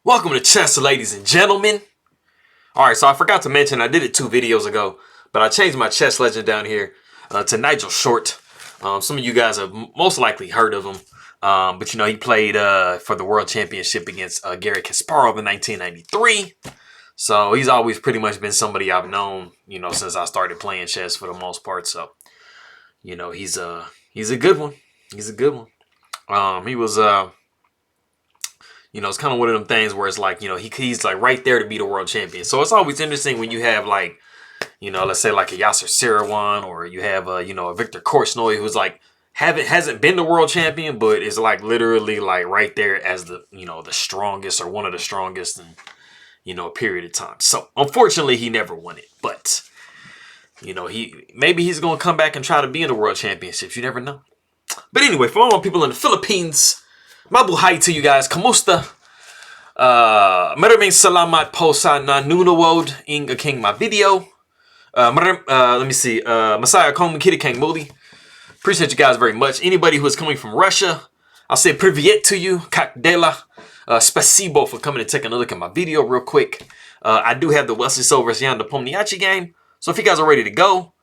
Welcome to chess, ladies and gentlemen. Alright, so I forgot to mention, I did it 2 videos ago, but I changed my chess legend down here to Nigel Short. Some of you guys have most likely heard of him, but you know, he played for the World Championship against Garry Kasparov in 1993. So he's always pretty much been somebody I've known, you know, since I started playing chess for the most part. So, you know, he's a good one. He's a good one. He was you know, it's kind of one of them things where it's like, you know, he's like right there to be the world champion. So it's always interesting when you have like, you know, let's say like a Yasser Seirawan, or you have you know, a Viktor Korchnoi who's like hasn't been the world champion, but is like literally like right there as the, you know, the strongest or one of the strongest in, you know, a period of time. So unfortunately he never won it, but you know, maybe he's gonna come back and try to be in the world championships. You never know. But anyway, for all my people in the Philippines, mabuhay to you guys. Kamusta? Maraming salamat po sa nanonood ng aking mga video. Let me see. Masaya akong makinig muli. Appreciate you guys very much. Anybody who is coming from Russia, I'll say privyet to you. Kak dela. Spasibo for coming and taking a look at my video real quick. I do have the Wesley vs Nepomniachtchi game. So if you guys are ready to go,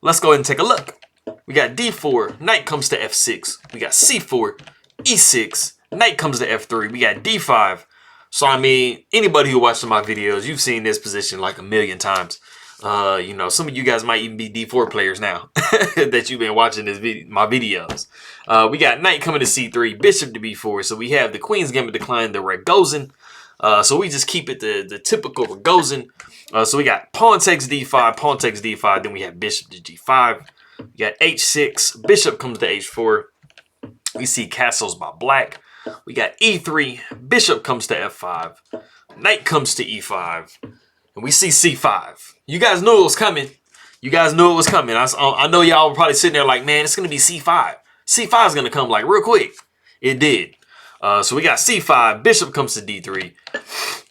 let's go ahead and take a look. We got D4, knight comes to F6. We got C4, E6, knight comes to F3. We got D5. So, I mean, anybody who watches my videos, you've seen this position like a million times. You know, some of you guys might even be D4 players now that you've been watching my videos. We got knight coming to C3, bishop to B4. So we have the queen's gambit decline, the Rogozin. So we just keep it the typical Rogozin. So we got pawn takes D5, pawn takes D5. Then we have bishop to G5. We got H6, bishop comes to H4. We see castles by black. We got E3, bishop comes to F5, knight comes to E5, and we see C5. You guys knew it was coming. You guys knew it was coming. I know y'all were probably sitting there like, man, it's going to be C5. C5 is going to come like real quick. It did. So we got C5, bishop comes to D3,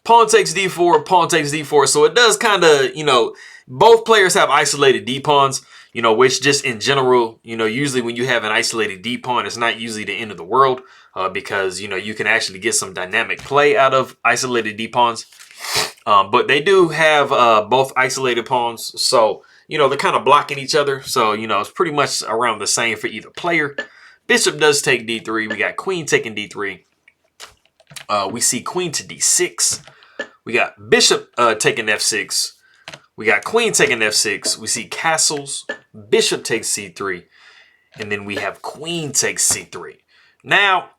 pawn takes D4, pawn takes D4. So it does kind of, you know, both players have isolated D-pawns. You know, which just in general, you know, usually when you have an isolated D-pawn, it's not usually the end of the world because, you know, you can actually get some dynamic play out of isolated D-pawns. But they do have both isolated pawns. So, you know, they're kind of blocking each other. So, you know, it's pretty much around the same for either player. Bishop does take D3. We got queen taking D3. We see queen to D6. We got bishop taking F6. We got queen taking F6. We see castles. Bishop takes C3. And then we have queen takes C3. Now,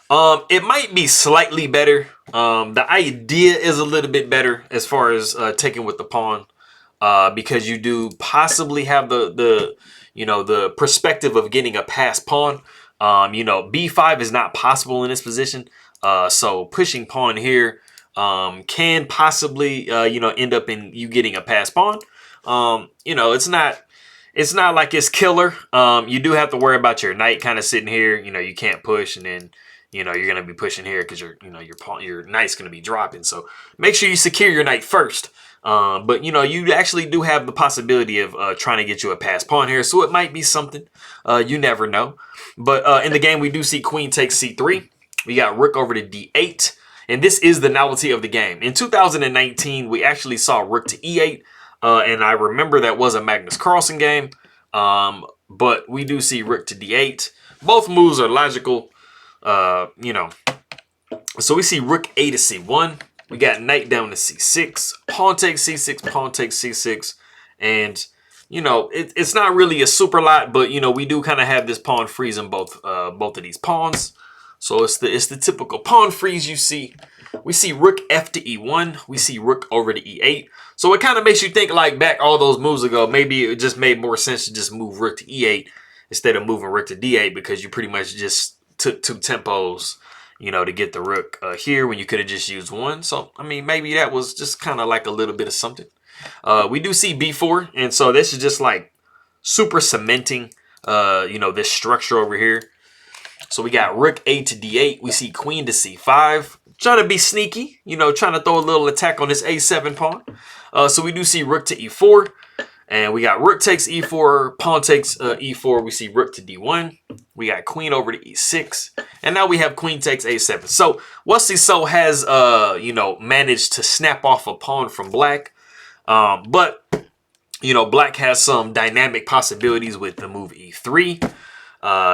it might be slightly better. The idea is a little bit better as far as taking with the pawn. Because you do possibly have the you know, the perspective of getting a passed pawn. You know, B5 is not possible in this position. So pushing pawn here can possibly, you know, end up in you getting a passed pawn. You know, it's not like it's killer. You do have to worry about your knight kind of sitting here. You know, you can't push, and then, you know, you're going to be pushing here because you know, your knight's going to be dropping. So make sure you secure your knight first. But, you know, you actually do have the possibility of trying to get you a passed pawn here. So it might be something. You never know. But in the game, we do see queen takes C3. We got rook over to D8. And this is the novelty of the game. In 2019, we actually saw rook to E8. And I remember that was a Magnus Carlsen game. But we do see rook to D8. Both moves are logical. You know. So we see rook A to C1. We got knight down to C6. Pawn takes C6. Pawn takes C6. And, you know, it's not really a super lot. But, you know, we do kind of have this pawn freezing both of these pawns. So it's the typical pawn freeze you see. We see rook F to E1. We see rook over to E8. So it kind of makes you think like back all those moves ago. Maybe it just made more sense to just move rook to E8 instead of moving rook to D8 because you pretty much just took 2 tempos, you know, to get the rook here when you could have just used 1. So, I mean, maybe that was just kind of like a little bit of something. We do see B4. And so this is just like super cementing, you know, this structure over here. So we got rook A to D8. We see queen to C5. Trying to be sneaky, you know, trying to throw a little attack on this A7 pawn. So we do see rook to E4. And we got rook takes e4, pawn takes e4. We see rook to d1. We got queen over to e6. And now we have queen takes a7. So Wesley has, you know, managed to snap off a pawn from black. But, you know, black has some dynamic possibilities with the move e3.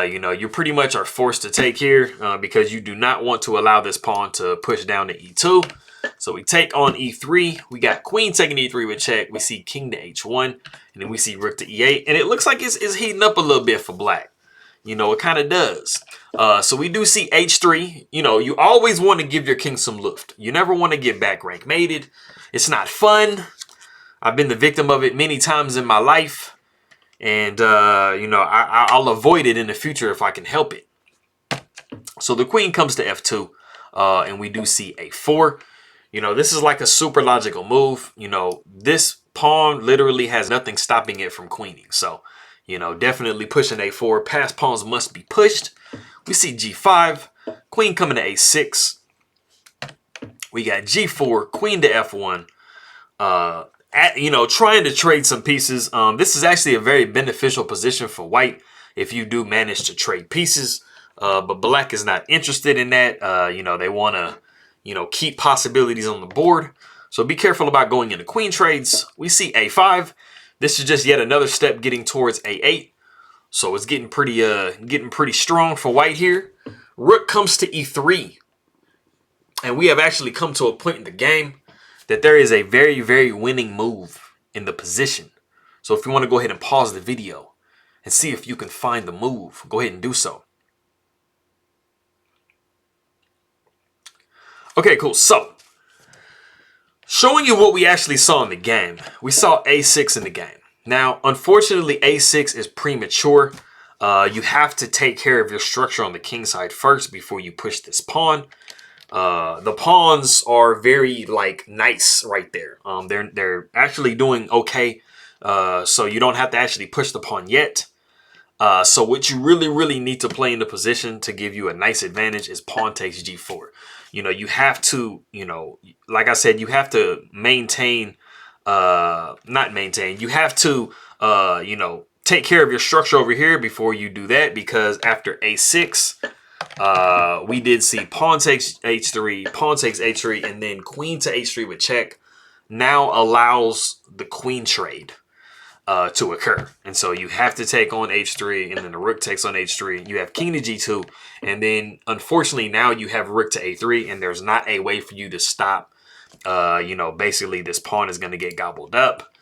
You know, you pretty much are forced to take here because you do not want to allow this pawn to push down to e2. So we take on e3. We got queen taking e3 with check. We see king to h1. And then we see rook to e8. And it looks like it's heating up a little bit for black. You know, it kind of does. So we do see h3. You know, you always want to give your king some lift. You never want to get back rank mated. It's not fun. I've been the victim of it many times in my life. And, you know, I'll avoid it in the future if I can help it. So the queen comes to f2, and we do see a4. You know, this is like a super logical move. You know, this pawn literally has nothing stopping it from queening. So, you know, definitely pushing a4. Past pawns must be pushed. We see g5, queen coming to a6. We got g4, queen to f1. You know, trying to trade some pieces. This is actually a very beneficial position for white if you do manage to trade pieces. But black is not interested in that. You know, they want to, you know, keep possibilities on the board. So be careful about going into queen trades. We see a5. This is just yet another step getting towards a8. So it's getting pretty strong for white here. Rook comes to e3. And we have actually come to a point in the game that there is a very, very winning move in the position. So if you want to go ahead and pause the video and see if you can find the move, go ahead and do so. Okay, cool. So, showing you what we actually saw in the game. We saw a6 in the game. Now, unfortunately, a6 is premature. You have to take care of your structure on the king side first before you push this pawn. The pawns are very like nice right there. They're actually doing okay. So you don't have to actually push the pawn yet. So what you really need to play in the position to give you a nice advantage is pawn takes g4. You know, you have to, you know, like I said, you have to maintain, not maintain, you have to, you know, take care of your structure over here before you do that, because after a6, we did see pawn takes h3, pawn takes h3, and then queen to h3 with check now allows the queen trade to occur. And so you have to take on h3, and then the rook takes on h3. You have king to g2, and then unfortunately now you have rook to a3, and there's not a way for you to stop. You know, basically this pawn is going to get gobbled up.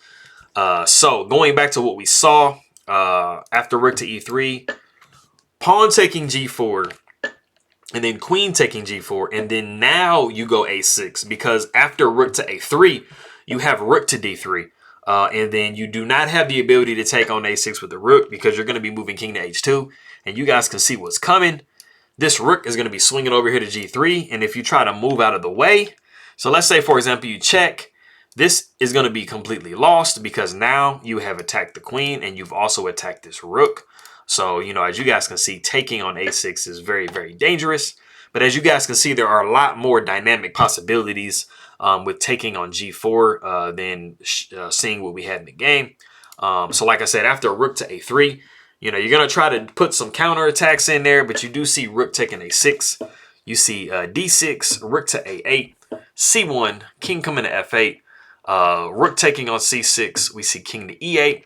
So going back to what we saw after rook to e3, pawn taking g4, and then queen taking g4, and then now you go a6, because after rook to a3, you have rook to d3. And then you do not have the ability to take on a6 with the rook because you're going to be moving king to h2. And you guys can see what's coming. This rook is going to be swinging over here to g3. And if you try to move out of the way, so let's say, for example, you check, this is going to be completely lost because now you have attacked the queen and you've also attacked this rook. So, you know, as you guys can see, taking on a6 is very dangerous. But as you guys can see, there are a lot more dynamic possibilities with taking on g4 than seeing what we had in the game. So like I said, after rook to a3, you know, you're going to try to put some counterattacks in there, but you do see rook taking a6. You see d6, rook to a8, c1, king coming to f8, rook taking on c6. We see king to e8,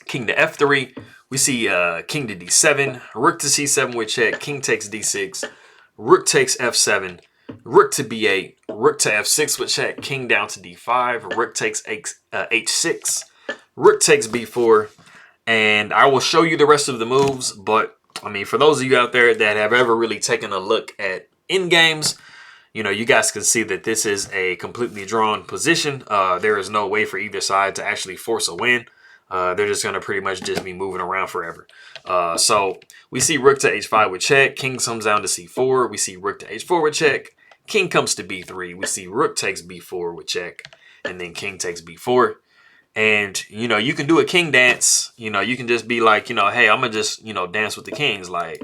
king to f3. We see king to d7, rook to c7 with check, king takes d6, rook takes f7, rook to b8, rook to f6 with check, king down to d5, rook takes h6, rook takes b4, and I will show you the rest of the moves. But I mean, for those of you out there that have ever really taken a look at end games, you know, you guys can see that this is a completely drawn position. There is no way for either side to actually force a win. They're just going to pretty much just be moving around forever. So we see rook to h5 with check, king comes down to c4. We see rook to h4 with check, king comes to b3. We see rook takes b4 with check, and then king takes b4. And, you know, you can do a king dance. You know, you can just be like, you know, hey, I'm going to just, you know, dance with the kings. Like,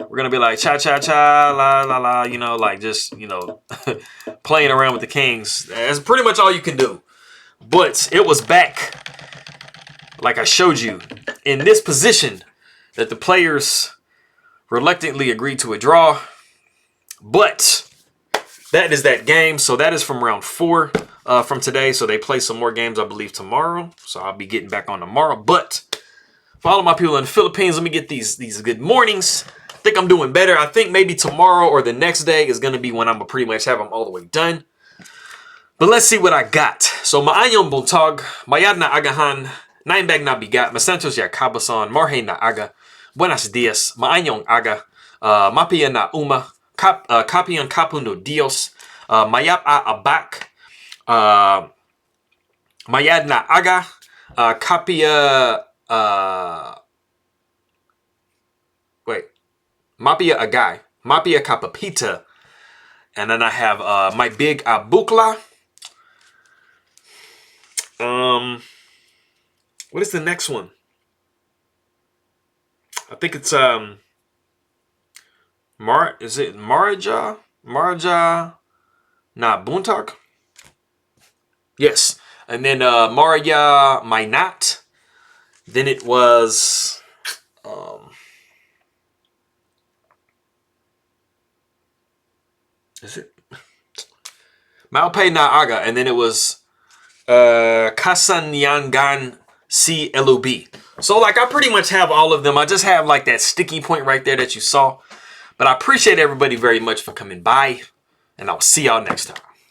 we're going to be like, cha-cha-cha, la-la-la, you know, like just, you know, playing around with the kings. That's pretty much all you can do. But it was back like I showed you, in this position that the players reluctantly agreed to a draw. But that is that game. So that is from round 4 from today. So they play some more games, I believe, tomorrow. So I'll be getting back on tomorrow. But for all of my people in the Philippines, let me get these good mornings. I think I'm doing better. I think maybe tomorrow or the next day is going to be when I'm going to pretty much have them all the way done. But let's see what I got. So maayong buntag, mayad na agahan, nainbag na bigat, masentos ya kabason, marhe na aga, buenos dias, maayong aga, mapia na uma, kapian kapu no dios, mayap a abak, mayad na aga, kapia, mapia agay, mapia kapapita, and then I have my big abukla. What is the next one? I think it's is it Maraja na Buntak? Yes. And then Maraya Mainat. Then it was is it Malpay na Aga, and then it was Kasanyangan CLUB. So like I pretty much have all of them. I just have like that sticky point right there that you saw. But I appreciate everybody very much for coming by, and I'll see y'all next time.